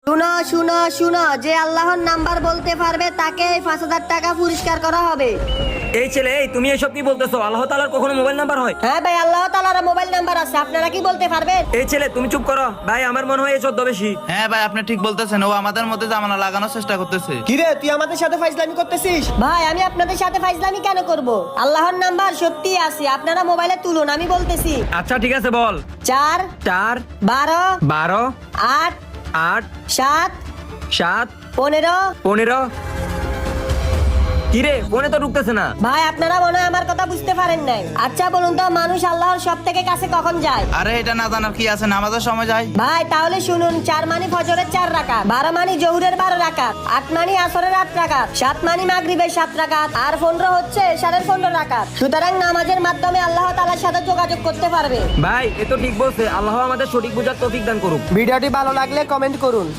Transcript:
শুনো শুনো শুনো, যে আল্লাহর নাম্বার বলতে পারবে তাকে 5,000 টাকা পুরস্কার করা হবে। এই ছেলে, এই তুমি এসব কি বলতেছো? আল্লাহ তাআলার কখনো মোবাইল নাম্বার হয়? হ্যাঁ ভাই, আল্লাহ তাআলার মোবাইল নাম্বার আছে, আপনারা কি বলতে পারবেন? এই ছেলে, তুমি চুপ করো ভাই। আমার মনে হয় এই চোদ্দ বেশি। হ্যাঁ ভাই, আপনি ঠিক বলতেছেন। ও আমাদের মধ্যে জামানা লাগানোর চেষ্টা করতেছে। কিরে তুই আমাদের সাথে ফাইজলামি করতেছিস? ভাই আমি আপনাদের সাথে ফাইজলামি কেন করব? আল্লাহর নাম্বার সত্যি আছে, আপনারা মোবাইলে তুলুন, আমি বলতেছি। আচ্ছা ঠিক আছে, বল। 4 4 12 12 8 8 7 7 15। 15। কিরে, ফোনে তো ঢুকতেছে না। ভাই আপনারা মনে হয় আমার কথা বুঝতে পারেন নাই। আচ্ছা বলুন তো, মানুষ আল্লাহর সব থেকে কাছে কখন যায়? আরে এটা না জানার কি আছে, নামাজের সময় যায়। ভাই তাহলে শুনুন, 4 মানে ফজরের 4 রাকাত, 12 মানে জোহরের 12 রাকাত, 8 মানে আসরের 8 রাকাত, 7 মানে মাগরিবের 7 রাকাত, আর 15 হচ্ছে এশারের 15 রাকাত। সুতরাং নামাজের মাধ্যমে আল্লাহ তাআলার সাথে যোগাযোগ করতে পারবে। ভাই এ তো ঠিক বলছে। আল্লাহ আমাদের সঠিক বুঝার তৌফিক দান করুক। ভিডিওটি ভালো লাগলে কমেন্ট করুন।